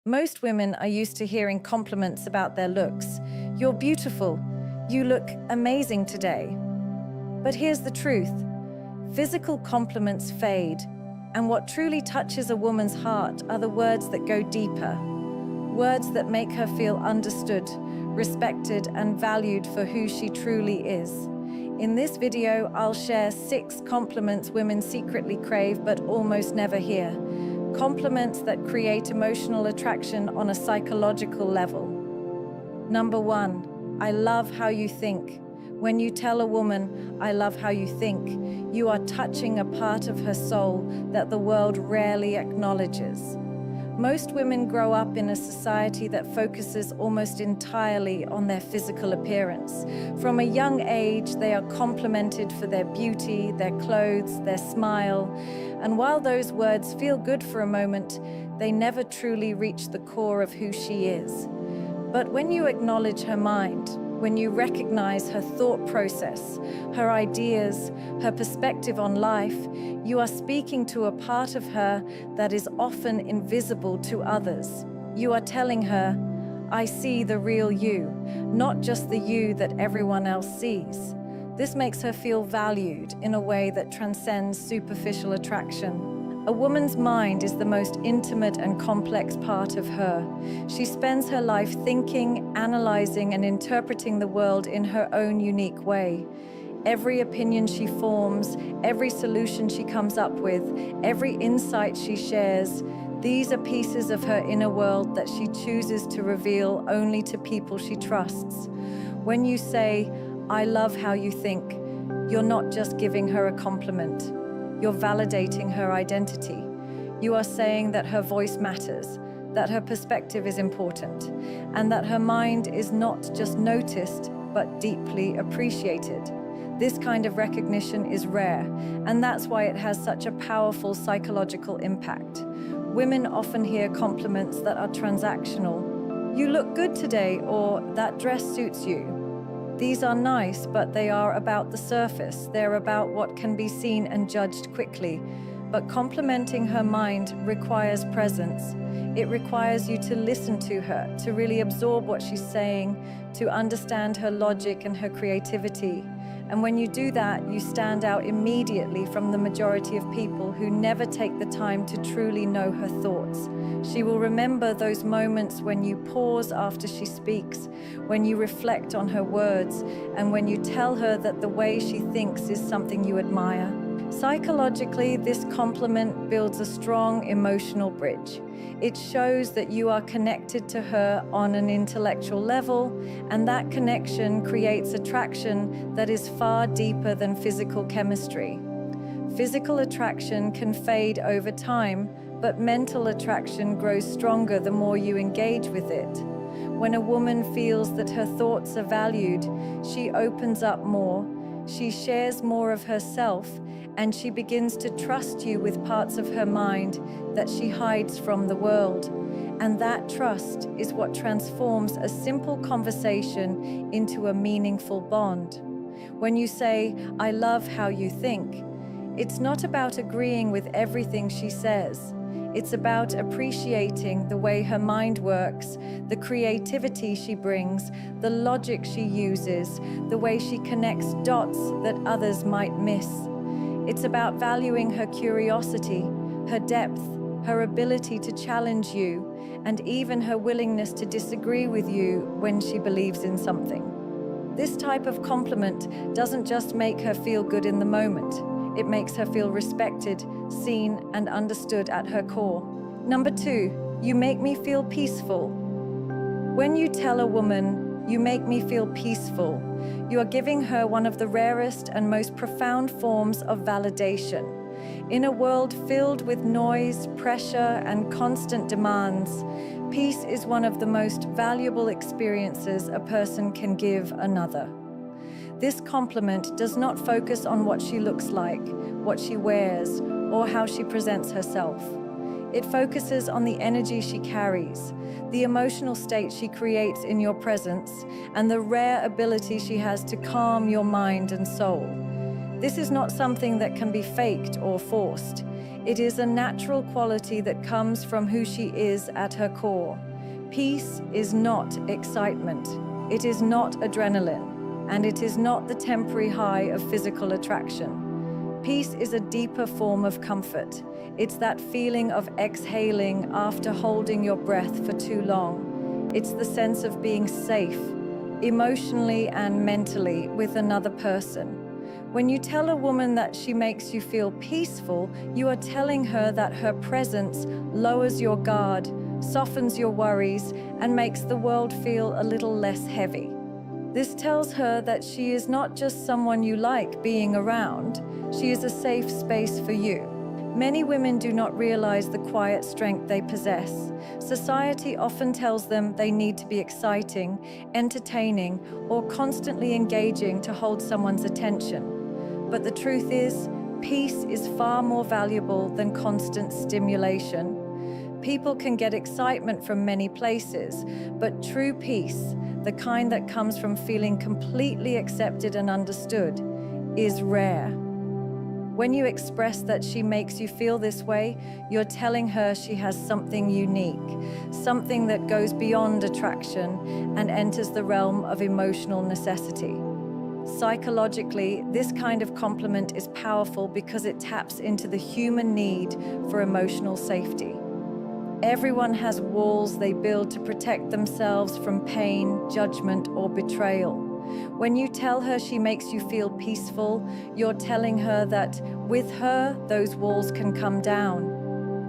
Most women are used to hearing compliments about their looks. You're beautiful. You look amazing today. But here's the truth. Physical compliments fade, and what truly touches a woman's heart are the words that go deeper. Words that make her feel understood, respected, and valued for who she truly is. In this video, I'll share 6 compliments women secretly crave but almost never hear. Compliments that create emotional attraction on a psychological level. Number 1, I love how you think. When you tell a woman, I love how you think, you are touching a part of her soul that the world rarely acknowledges. Most women grow up in a society that focuses almost entirely on their physical appearance. From a young age, they are complimented for their beauty, their clothes, their smile. And while those words feel good for a moment, they never truly reach the core of who she is. But when you acknowledge her mind, when you recognize her thought process, her ideas, her perspective on life, you are speaking to a part of her that is often invisible to others. You are telling her, I see the real you, not just the you that everyone else sees. This makes her feel valued in a way that transcends superficial attraction. A woman's mind is the most intimate and complex part of her. She spends her life thinking, analyzing, and interpreting the world in her own unique way. Every opinion she forms, every solution she comes up with, every insight she shares, these are pieces of her inner world that she chooses to reveal only to people she trusts. When you say, I love how you think, you're not just giving her a compliment. You're validating her identity. You are saying that her voice matters, that her perspective is important, and that her mind is not just noticed, but deeply appreciated. This kind of recognition is rare, and that's why it has such a powerful psychological impact. Women often hear compliments that are transactional. You look good today, or that dress suits you. These are nice, but they are about the surface. They're about what can be seen and judged quickly. But complimenting her mind requires presence. It requires you to listen to her, to really absorb what she's saying, to understand her logic and her creativity. And when you do that, you stand out immediately from the majority of people who never take the time to truly know her thoughts. She will remember those moments when you pause after she speaks, when you reflect on her words, and when you tell her that the way she thinks is something you admire. Psychologically, this compliment builds a strong emotional bridge. It shows that you are connected to her on an intellectual level, and that connection creates attraction that is far deeper than physical chemistry. Physical attraction can fade over time, but mental attraction grows stronger the more you engage with it. When a woman feels that her thoughts are valued, she opens up more, she shares more of herself, and she begins to trust you with parts of her mind that she hides from the world. And that trust is what transforms a simple conversation into a meaningful bond. When you say, I love how you think, it's not about agreeing with everything she says. It's about appreciating the way her mind works, the creativity she brings, the logic she uses, the way she connects dots that others might miss. It's about valuing her curiosity, her depth, her ability to challenge you, and even her willingness to disagree with you when she believes in something. This type of compliment doesn't just make her feel good in the moment. It makes her feel respected, seen, and understood at her core. Number 2, you make me feel peaceful. When you tell a woman, you make me feel peaceful, you are giving her one of the rarest and most profound forms of validation. In a world filled with noise, pressure, and constant demands, peace is one of the most valuable experiences a person can give another. This compliment does not focus on what she looks like, what she wears, or how she presents herself. It focuses on the energy she carries, the emotional state she creates in your presence, and the rare ability she has to calm your mind and soul. This is not something that can be faked or forced. It is a natural quality that comes from who she is at her core. Peace is not excitement. It is not adrenaline, and it is not the temporary high of physical attraction. Peace is a deeper form of comfort. It's that feeling of exhaling after holding your breath for too long. It's the sense of being safe, emotionally and mentally, with another person. When you tell a woman that she makes you feel peaceful, you are telling her that her presence lowers your guard, softens your worries, and makes the world feel a little less heavy. This tells her that she is not just someone you like being around, she is a safe space for you. Many women do not realize the quiet strength they possess. Society often tells them they need to be exciting, entertaining, or constantly engaging to hold someone's attention. But the truth is, peace is far more valuable than constant stimulation. People can get excitement from many places, but true peace, the kind that comes from feeling completely accepted and understood, is rare. When you express that she makes you feel this way, you're telling her she has something unique, something that goes beyond attraction and enters the realm of emotional necessity. Psychologically, this kind of compliment is powerful because it taps into the human need for emotional safety. Everyone has walls they build to protect themselves from pain, judgment, or betrayal. When you tell her she makes you feel peaceful, you're telling her that with her, those walls can come down.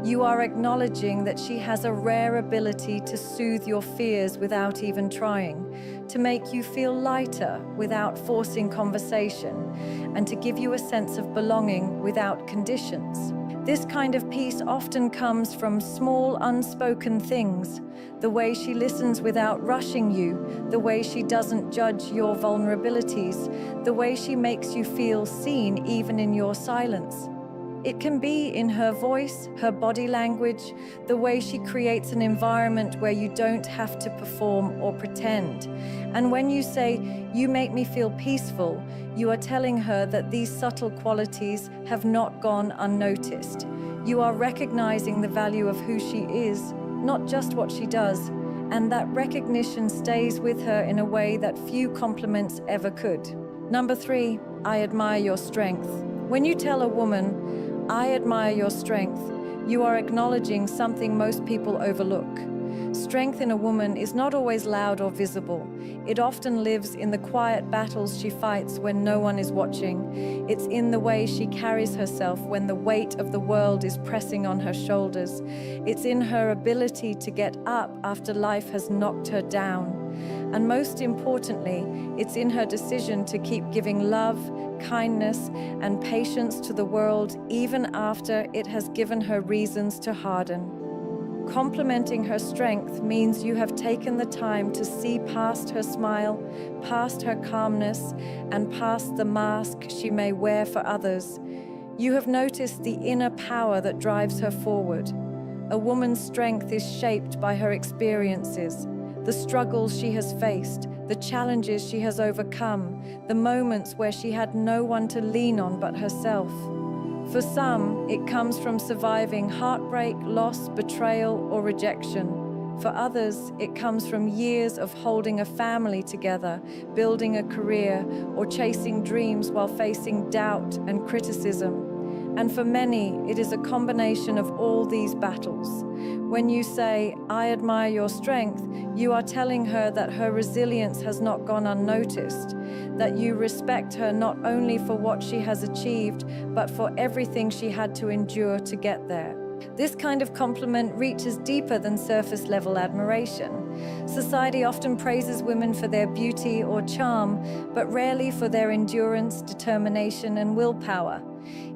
You are acknowledging that she has a rare ability to soothe your fears without even trying, to make you feel lighter without forcing conversation, and to give you a sense of belonging without conditions. This kind of peace often comes from small, unspoken things. The way she listens without rushing you, the way she doesn't judge your vulnerabilities, the way she makes you feel seen even in your silence. It can be in her voice, her body language, the way she creates an environment where you don't have to perform or pretend. And when you say, "You make me feel peaceful," you are telling her that these subtle qualities have not gone unnoticed. You are recognizing the value of who she is, not just what she does, and that recognition stays with her in a way that few compliments ever could. Number 3, I admire your strength. When you tell a woman, "I admire your strength," you are acknowledging something most people overlook. Strength in a woman is not always loud or visible. It often lives in the quiet battles she fights when no one is watching. It's in the way she carries herself when the weight of the world is pressing on her shoulders. It's in her ability to get up after life has knocked her down. And most importantly, it's in her decision to keep giving love, kindness, and patience to the world even after it has given her reasons to harden. Complimenting her strength means you have taken the time to see past her smile, past her calmness, and past the mask she may wear for others. You have noticed the inner power that drives her forward. A woman's strength is shaped by her experiences, the struggles she has faced, the challenges she has overcome, the moments where she had no one to lean on but herself. For some, it comes from surviving heartbreak, loss, betrayal, or rejection. For others, it comes from years of holding a family together, building a career, or chasing dreams while facing doubt and criticism. And for many, it is a combination of all these battles. When you say, "I admire your strength," you are telling her that her resilience has not gone unnoticed, that you respect her not only for what she has achieved, but for everything she had to endure to get there. This kind of compliment reaches deeper than surface-level admiration. Society often praises women for their beauty or charm, but rarely for their endurance, determination, and willpower.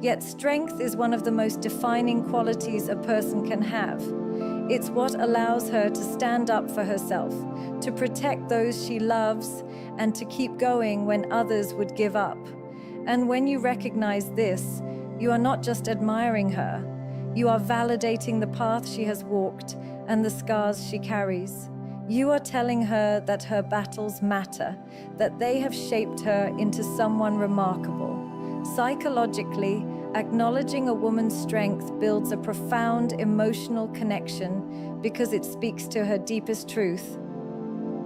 Yet strength is one of the most defining qualities a person can have. It's what allows her to stand up for herself, to protect those she loves, and to keep going when others would give up. And when you recognize this, you are not just admiring her, you are validating the path she has walked and the scars she carries. You are telling her that her battles matter, that they have shaped her into someone remarkable. Psychologically, Acknowledging a woman's strength builds a profound emotional connection because it speaks to her deepest truth.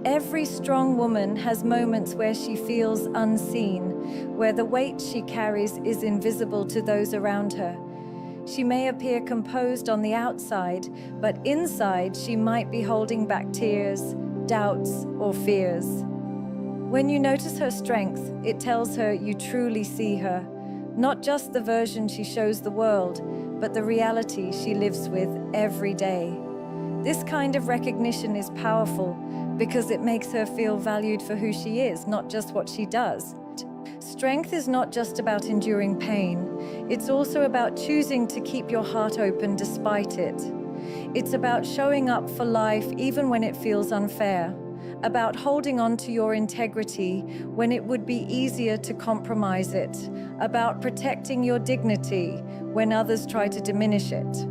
Every strong woman has moments where she feels unseen, where the weight she carries is invisible to those around her. She may appear composed on the outside, but inside she might be holding back tears, doubts, or fears. When you notice her strength, it tells her you truly see her, not just the version she shows the world, but the reality she lives with every day. This kind of recognition is powerful because it makes her feel valued for who she is, not just what she does. Strength is not just about enduring pain. It's also about choosing to keep your heart open despite it. It's about showing up for life even when it feels unfair, about holding on to your integrity when it would be easier to compromise it, about protecting your dignity when others try to diminish it.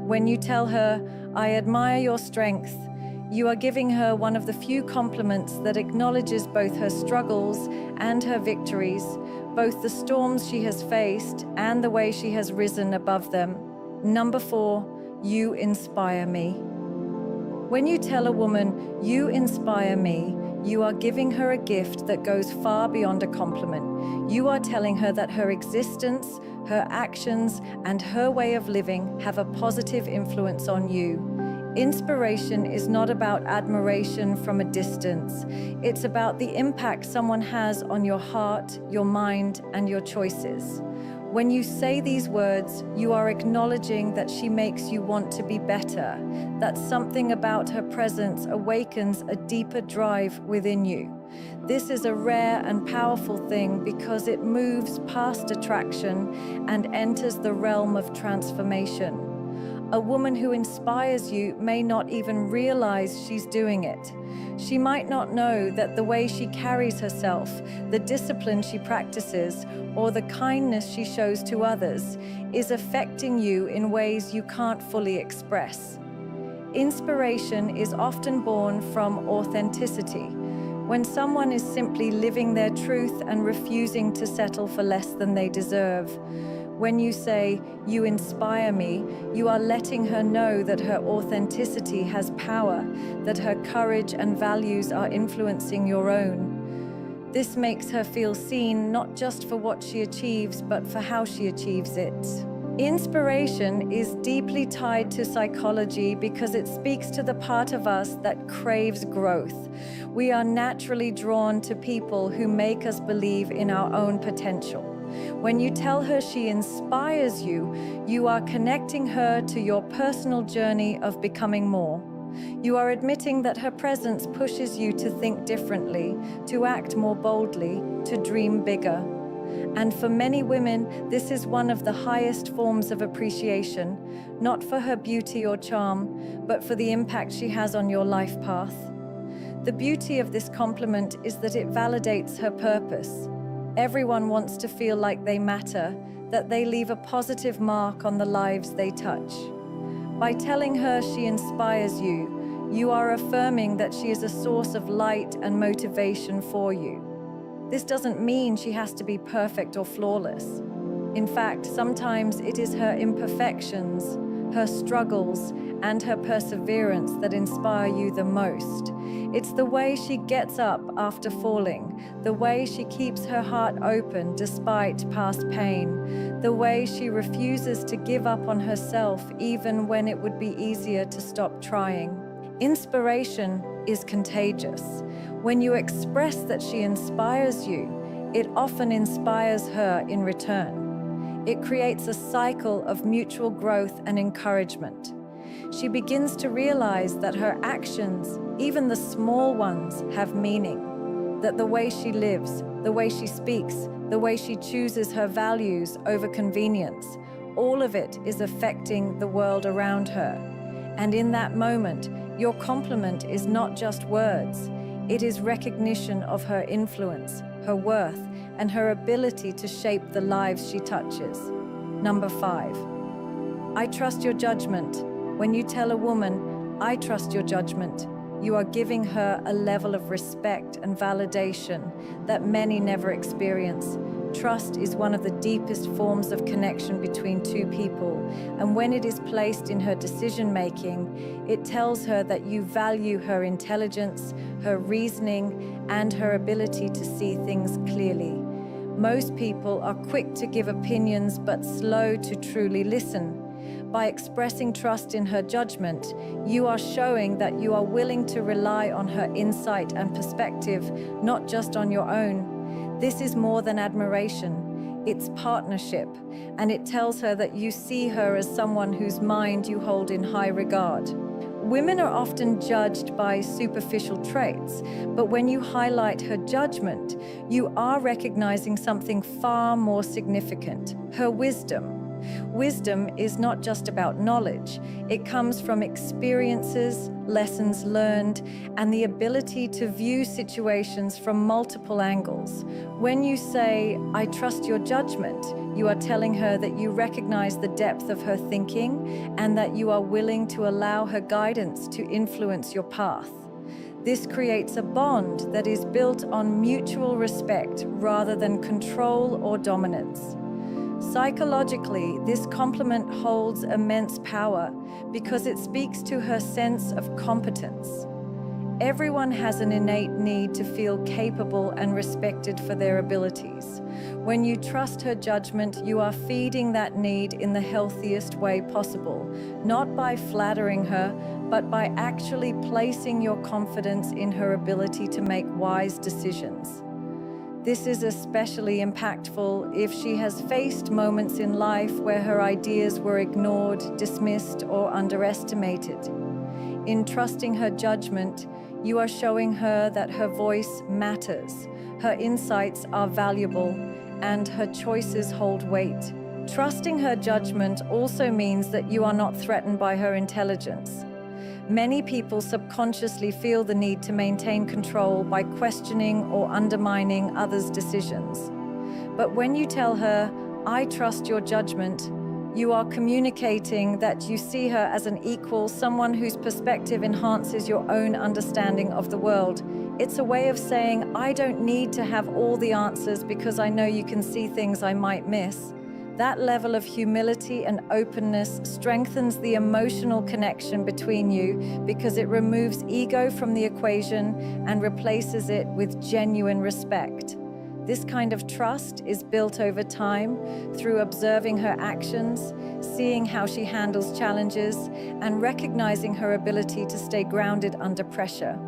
When you tell her, "I admire your strength," you are giving her one of the few compliments that acknowledges both her struggles and her victories, both the storms she has faced and the way she has risen above them. Number 4, you inspire me. When you tell a woman, "You inspire me," you are giving her a gift that goes far beyond a compliment. You are telling her that her existence, her actions, and her way of living have a positive influence on you. Inspiration is not about admiration from a distance. It's about the impact someone has on your heart, your mind, and your choices. When you say these words, you are acknowledging that she makes you want to be better, that something about her presence awakens a deeper drive within you. This is a rare and powerful thing because it moves past attraction and enters the realm of transformation. A woman who inspires you may not even realize she's doing it. She might not know that the way she carries herself, the discipline she practices, or the kindness she shows to others is affecting you in ways you can't fully express. Inspiration is often born from authenticity, when someone is simply living their truth and refusing to settle for less than they deserve. When you say, "You inspire me," you are letting her know that her authenticity has power, that her courage and values are influencing your own. This makes her feel seen not just for what she achieves, but for how she achieves it. Inspiration is deeply tied to psychology because it speaks to the part of us that craves growth. We are naturally drawn to people who make us believe in our own potential. When you tell her she inspires you, you are connecting her to your personal journey of becoming more. You are admitting that her presence pushes you to think differently, to act more boldly, to dream bigger. And for many women, this is one of the highest forms of appreciation, not for her beauty or charm, but for the impact she has on your life path. The beauty of this compliment is that it validates her purpose. Everyone wants to feel like they matter, that they leave a positive mark on the lives they touch. By telling her she inspires you, you are affirming that she is a source of light and motivation for you. This doesn't mean she has to be perfect or flawless. In fact, sometimes it is her imperfections, her struggles, and her perseverance that inspire you the most. It's the way she gets up after falling, the way she keeps her heart open despite past pain, the way she refuses to give up on herself even when it would be easier to stop trying. Inspiration is contagious. When you express that she inspires you, it often inspires her in return. It creates a cycle of mutual growth and encouragement. She begins to realize that her actions, even the small ones, have meaning, that the way she lives, the way she speaks, the way she chooses her values over convenience, all of it is affecting the world around her. And in that moment, your compliment is not just words, it is recognition of her influence, her worth, and her ability to shape the lives she touches. Number 5, I trust your judgment. When you tell a woman, "I trust your judgment," you are giving her a level of respect and validation that many never experience. Trust is one of the deepest forms of connection between two people, and when it is placed in her decision-making, it tells her that you value her intelligence, her reasoning, and her ability to see things clearly. Most people are quick to give opinions but slow to truly listen. By expressing trust in her judgment, you are showing that you are willing to rely on her insight and perspective, not just on your own. This is more than admiration. It's partnership, and it tells her that you see her as someone whose mind you hold in high regard. Women are often judged by superficial traits, but when you highlight her judgment, you are recognizing something far more significant: her wisdom. Wisdom is not just about knowledge. It comes from experiences, lessons learned, and the ability to view situations from multiple angles. When you say, "I trust your judgment," you are telling her that you recognize the depth of her thinking and that you are willing to allow her guidance to influence your path. This creates a bond that is built on mutual respect rather than control or dominance. Psychologically, this compliment holds immense power because it speaks to her sense of competence. Everyone has an innate need to feel capable and respected for their abilities. When you trust her judgment, you are feeding that need in the healthiest way possible, not by flattering her, but by actually placing your confidence in her ability to make wise decisions. This is especially impactful if she has faced moments in life where her ideas were ignored, dismissed, or underestimated. In trusting her judgment, you are showing her that her voice matters, her insights are valuable, and her choices hold weight. Trusting her judgment also means that you are not threatened by her intelligence. Many people subconsciously feel the need to maintain control by questioning or undermining others' decisions. But when you tell her, "I trust your judgment," you are communicating that you see her as an equal, someone whose perspective enhances your own understanding of the world. It's a way of saying, "I don't need to have all the answers because I know you can see things I might miss." That level of humility and openness strengthens the emotional connection between you because it removes ego from the equation and replaces it with genuine respect. This kind of trust is built over time through observing her actions, seeing how she handles challenges, and recognizing her ability to stay grounded under pressure.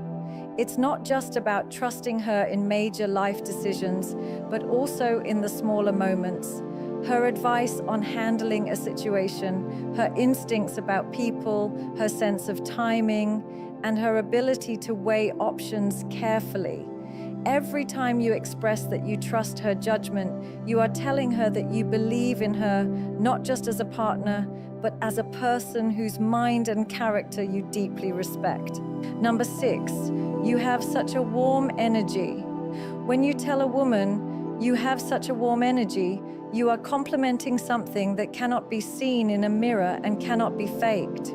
It's not just about trusting her in major life decisions, but also in the smaller moments. Her advice on handling a situation, her instincts about people, her sense of timing, and her ability to weigh options carefully. Every time you express that you trust her judgment, you are telling her that you believe in her, not just as a partner, but as a person whose mind and character you deeply respect. Number 6, you have such a warm energy. When you tell a woman, "You have such a warm energy," you are complimenting something that cannot be seen in a mirror and cannot be faked.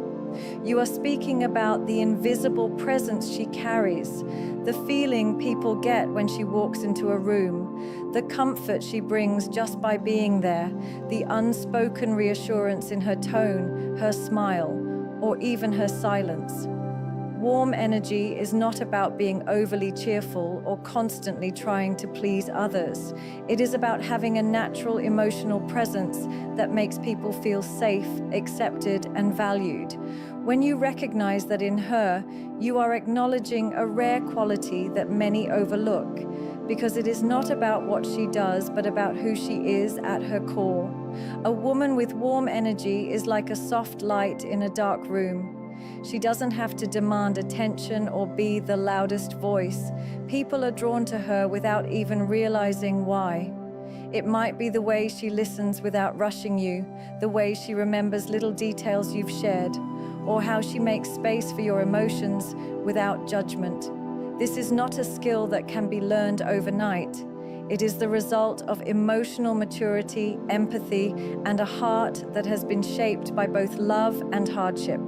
You are speaking about the invisible presence she carries, the feeling people get when she walks into a room, the comfort she brings just by being there, the unspoken reassurance in her tone, her smile, or even her silence. Warm energy is not about being overly cheerful or constantly trying to please others. It is about having a natural emotional presence that makes people feel safe, accepted, and valued. When you recognize that in her, you are acknowledging a rare quality that many overlook, because it is not about what she does, but about who she is at her core. A woman with warm energy is like a soft light in a dark room. She doesn't have to demand attention or be the loudest voice. People are drawn to her without even realizing why. It might be the way she listens without rushing you, the way she remembers little details you've shared, or how she makes space for your emotions without judgment. This is not a skill that can be learned overnight. It is the result of emotional maturity, empathy, and a heart that has been shaped by both love and hardship.